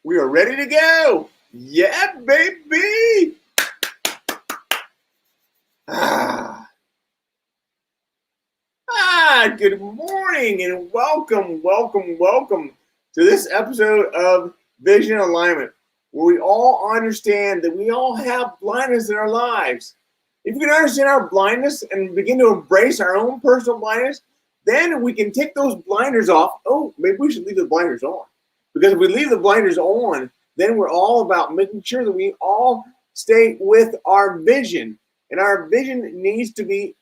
We are ready to go. Yeah, baby. Good morning and welcome to this episode of Vision Alignment, where we all understand that we all have blindness in our lives. If we can understand our blindness and begin to embrace our own personal blindness, then we can take those blinders off. Oh, maybe we should leave the blinders on. Because if we leave the blinders on, then we're all about making sure that we all stay with our vision. And our vision needs to be,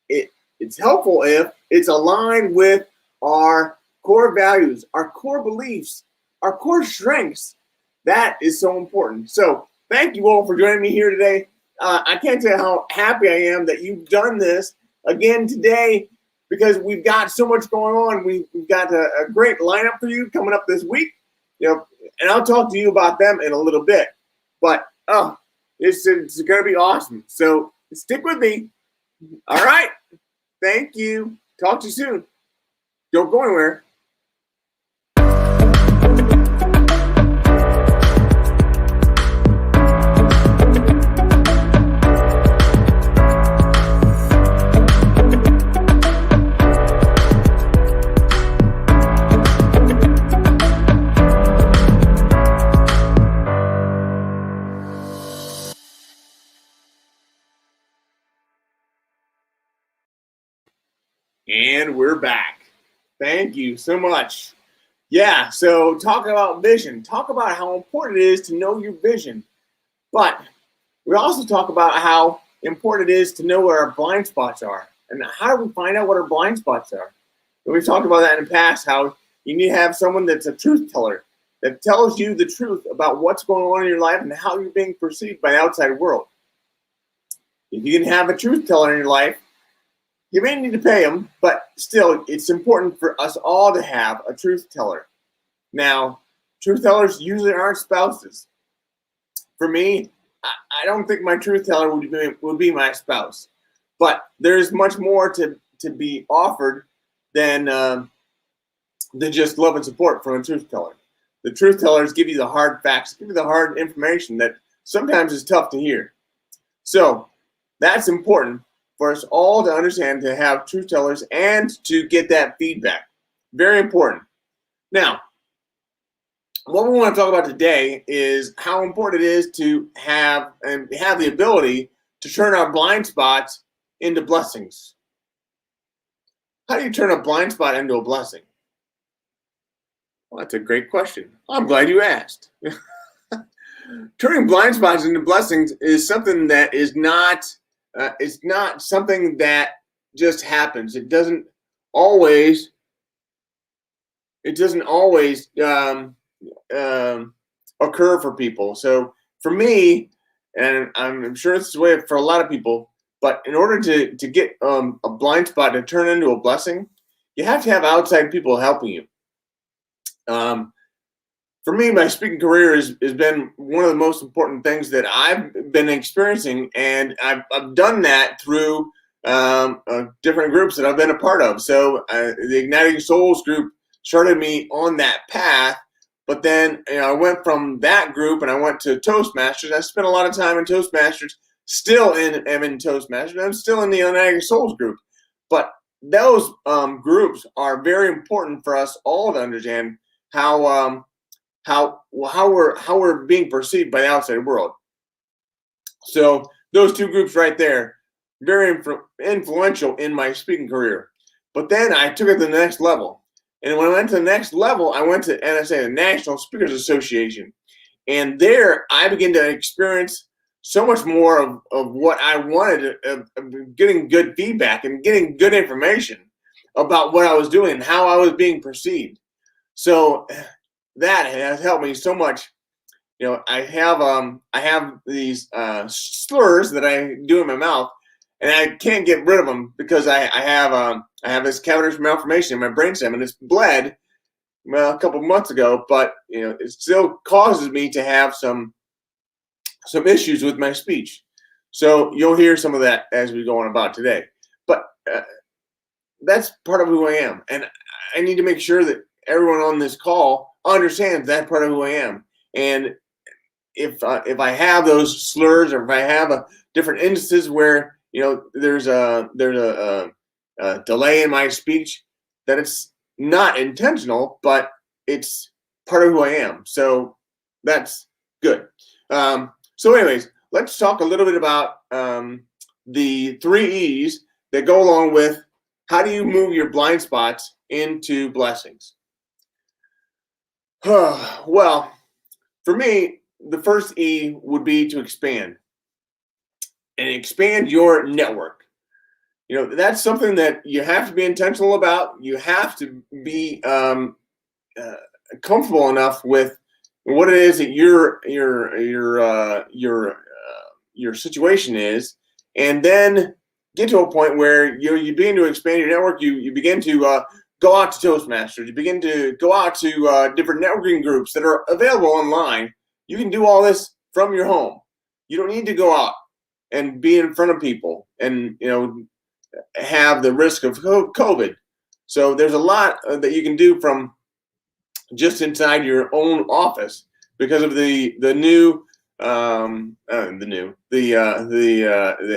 it's helpful if it's aligned with our core values, our core beliefs, our core strengths. That is so important. So thank you all for joining me here today. I can't tell you how happy I am that you've done this again today, because we've got so much going on. We've got a great lineup for you coming up this week, and I'll talk to you about them in a little bit. But it's going to be awesome. So stick with me. All right. Thank you. Talk to you soon. Don't go anywhere. And we're back. Thank you so much. Yeah, so talk about vision. Talk about how important it is to know your vision. But we also talk about how important it is to know where our blind spots are. And how do we find out what our blind spots are? And we've talked about that in the past, how you need to have someone that's a truth teller, that tells you the truth about what's going on in your life and how you're being perceived by the outside world. If you can have a truth teller in your life, you may need to pay them, but still, it's important for us all to have a truth teller. Now, truth tellers usually aren't spouses. For me, I don't think my truth teller would be my spouse. But there's much more to be offered than just love and support from a truth teller. The truth tellers give you the hard facts, give you the hard information that sometimes is tough to hear. So that's important for us all to understand, to have truth tellers and to get that feedback. Very important. Now, what we want to talk about today is how important it is to have the ability to turn our blind spots into blessings. How do you turn a blind spot into a blessing? Well, that's a great question. I'm glad you asked. Turning blind spots into blessings is something that is not it's not something that just happens. It doesn't always occur for people. So for me, and I'm sure it's the way for a lot of people, but in order to get a blind spot to turn into a blessing, you have to have outside people helping you. For me, my speaking career has been one of the most important things that I've been experiencing, and I've done that through different groups that I've been a part of. So the Igniting Souls group started me on that path, but then I went from that group and I went to Toastmasters. I spent a lot of time in Toastmasters, still am in Toastmasters. I'm still in the Igniting Souls group, but those groups are very important for us all to understand how we're being perceived by the outside world. So those two groups right there, very influential in my speaking career. But then I took it to the next level. And when I went to the next level, I went to NSA, the National Speakers Association. And there I began to experience so much more of what I wanted, of getting good feedback and getting good information about what I was doing and how I was being perceived. So that has helped me so much. I have these slurs that I do in my mouth, and I can't get rid of them because I have this cavernous malformation in my brainstem, and it's bled a couple months ago, but it still causes me to have some issues with my speech. So you'll hear some of that as we go on about today. But that's part of who I am, and I need to make sure that everyone on this call understands that part of who I am. And if I have those slurs, or if I have a different instances where there's a delay in my speech, that it's not intentional, but it's part of who I am. So that's good. So anyways, let's talk a little bit about the 3 E's that go along with how do you move your blind spots into blessings. Well, for me, the first E would be to expand, and expand your network. That's something that you have to be intentional about. You have to be comfortable enough with what it is that your situation is, and then get to a point where you begin to expand your network. You begin to go out to Toastmasters. You begin to go out to different networking groups that are available online. You can do all this from your home. You don't need to go out and be in front of people and have the risk of COVID. So there's a lot that you can do from just inside your own office because of the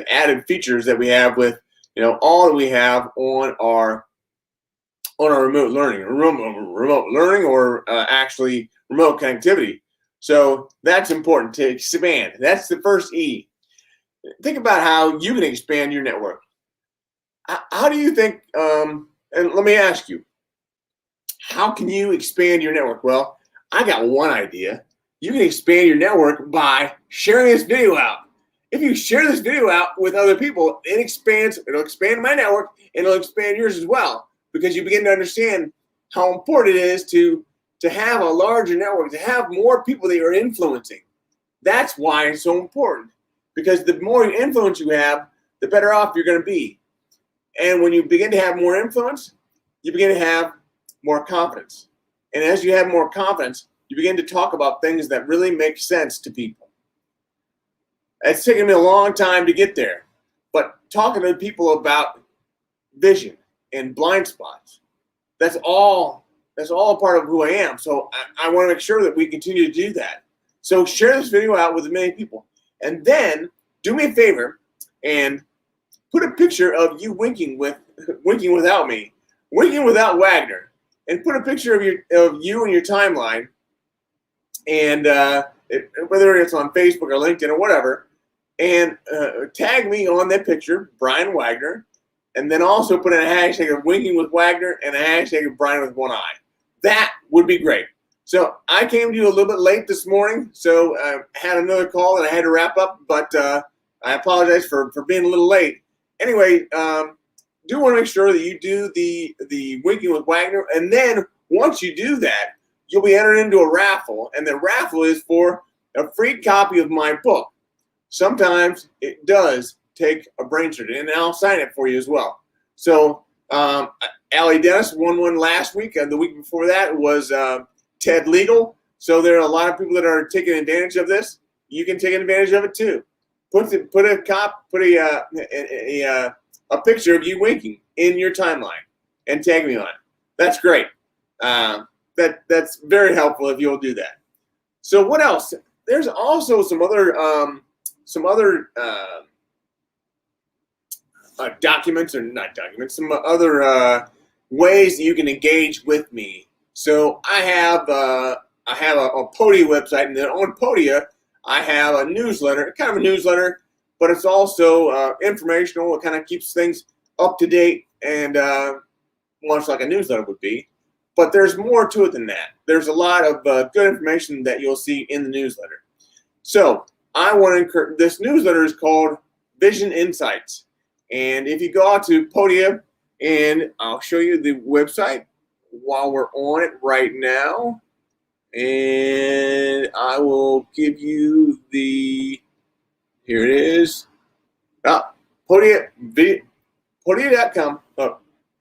added features that we have with all that we have on our remote learning, or actually remote connectivity. So that's important to expand. That's the first E. Think about how you can expand your network. How do you think, and let me ask you, how can you expand your network? Well, I got one idea. You can expand your network by sharing this video out. If you share this video out with other people, it'll expand my network, and it'll expand yours as well, because you begin to understand how important it is to have a larger network, to have more people that you're influencing. That's why it's so important, because the more influence you have, the better off you're going to be. And when you begin to have more influence, you begin to have more confidence. And as you have more confidence, you begin to talk about things that really make sense to people. It's taken me a long time to get there, but talking to people about vision and blind spots, that's all a part of who I am. So I want to make sure that we continue to do that. So share this video out with as many people. And then do me a favor and put a picture of you winking without me, winking without Wagner, and put a picture of you and your timeline, and whether it's on Facebook or LinkedIn or whatever, and tag me on that picture, Brian Wagner, and then also put in a hashtag of winking with Wagner and a hashtag of Brian with one eye. That would be great. So I came to you a little bit late this morning, so I had another call that I had to wrap up, but I apologize for being a little late. Anyway, do want to make sure that you do the winking with Wagner, and then once you do that, you'll be entered into a raffle, and the raffle is for a free copy of my book. Sometimes it does take a brain surgery, and I'll sign it for you as well. So Allie Dennis won one last week, and the week before that was Ted Legal. So there are a lot of people that are taking advantage of this. You can take advantage of it too. Put a picture of you winking in your timeline and tag me on it. That's great. That's very helpful if you'll do that. So what else? There's also some other documents, or not documents, some other ways that you can engage with me. So I have a Podia website, and then on Podia I have a newsletter, kind of a newsletter, but it's also informational. It kind of keeps things up to date, and much like a newsletter would be. But there's more to it than that. There's a lot of good information that you'll see in the newsletter. So I want to encourage, this newsletter is called Vision Insights. And if you go out to Podia, and I'll show you the website while we're on it right now. And I will give you here it is. Podia.com,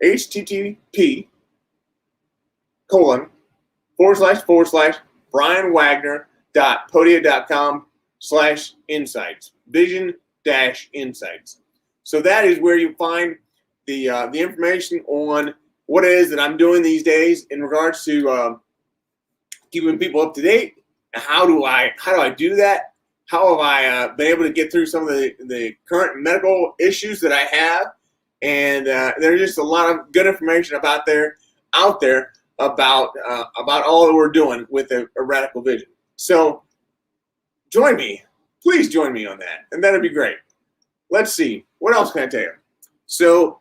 http://brianwagner.podia.com/insights, vision-insights. So that is where you find the information on what it is that I'm doing these days in regards to keeping people up to date. And how do I do that? How have I been able to get through some of the current medical issues that I have? And there's just a lot of good information out there about all that we're doing with a radical vision. So join me, please join me on that, and that'd be great. Let's see, what else can I tell you? So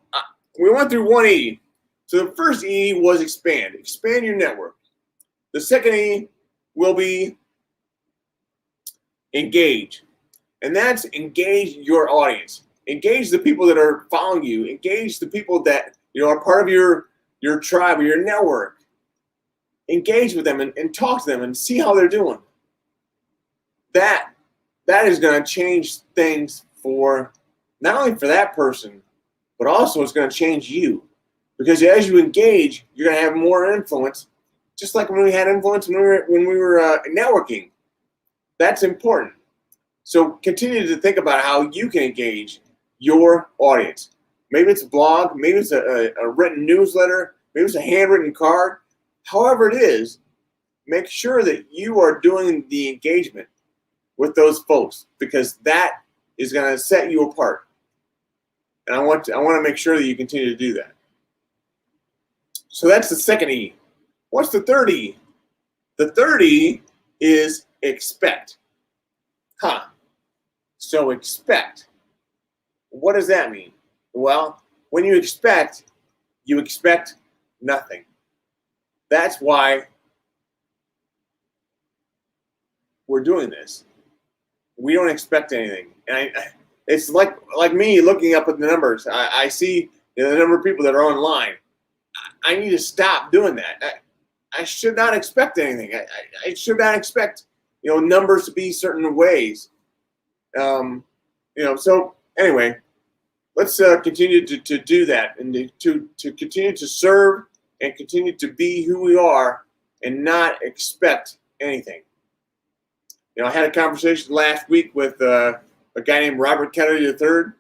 we went through 1E. So the first E was expand your network. The second E will be engage, and that's engage your audience. Engage the people that are following you. Engage the people that are part of your tribe or your network. Engage with them and talk to them and see how they're doing. That is going to change things for not only for that person, but also it's going to change you. Because as you engage, you're going to have more influence, just like when we had influence when we were networking. That's important. So continue to think about how you can engage your audience. Maybe it's a blog, maybe it's a written newsletter, maybe it's a handwritten card. However it is, make sure that you are doing the engagement with those folks, because that is going to set you apart. And I want to make sure that you continue to do that. So that's the second E. What's the third E? The third E is expect. So expect. What does that mean? Well, when you expect nothing. That's why we're doing this. We don't expect anything. And it's like me looking up at the numbers. I see the number of people that are online. I need to stop doing that. I should not expect anything. I should not expect numbers to be certain ways. So anyway, let's continue to do that and to continue to serve and continue to be who we are and not expect anything. I had a conversation last week with a guy named Robert Kennedy III,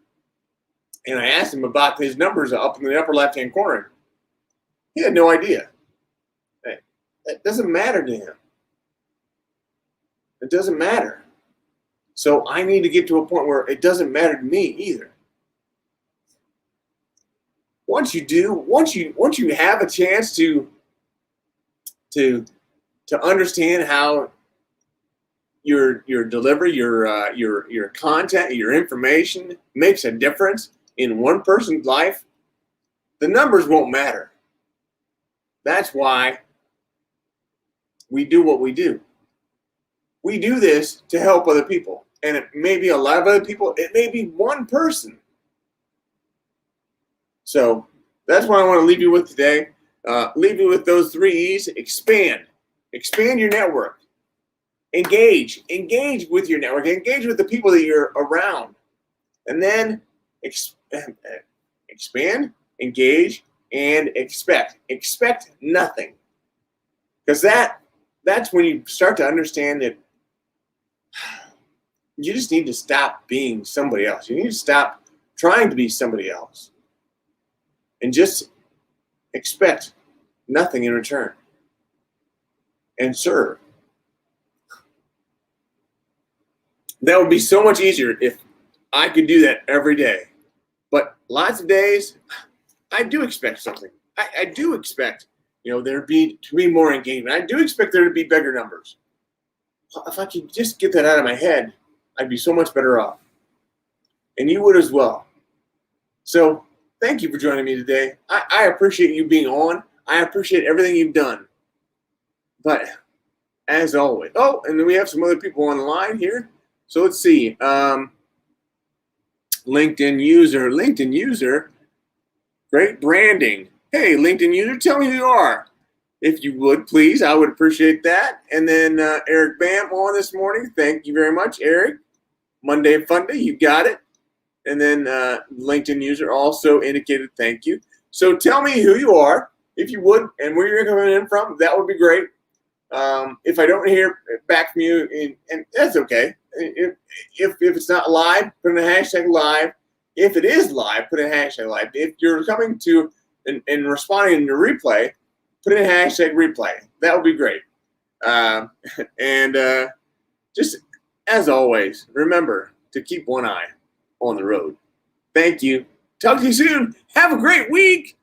and I asked him about his numbers up in the upper left-hand corner. He had no idea. That doesn't matter to him. It doesn't matter. So I need to get to a point where it doesn't matter to me either. Once you have a chance to understand how your delivery, your content, your information makes a difference in one person's life, the numbers won't matter. That's why we do what we do. We do this to help other people. And it may be a lot of other people. It may be one person. So that's what I want to leave you with today. Leave you with those 3 E's. Expand your network. Engage with your network. Engage with the people that you're around. And then expand, engage, and expect. Expect nothing. Because that's when you start to understand that you just need to stop being somebody else. You need to stop trying to be somebody else. And just expect nothing in return. And serve. That would be so much easier if I could do that every day. But lots of days, I do expect something. I do expect, there to be more engagement. I do expect there to be bigger numbers. If I could just get that out of my head, I'd be so much better off. And you would as well. So thank you for joining me today. I appreciate you being on. I appreciate everything you've done. But as always, and then we have some other people on the line here. So let's see. LinkedIn user, great branding. Hey, LinkedIn user, tell me who you are. If you would, please, I would appreciate that. And then Eric Bam on this morning. Thank you very much, Eric. Monday Fun Day, you got it. And then LinkedIn user also indicated thank you. So tell me who you are, if you would, and where you're coming in from. That would be great. If I don't hear back from you, and that's okay. If it's not live, put in a hashtag live. If it is live, put in a hashtag live. If you're coming to and responding to replay, put in a hashtag replay. That would be great. And just as always, remember to keep one eye on the road. Thank you. Talk to you soon. Have a great week.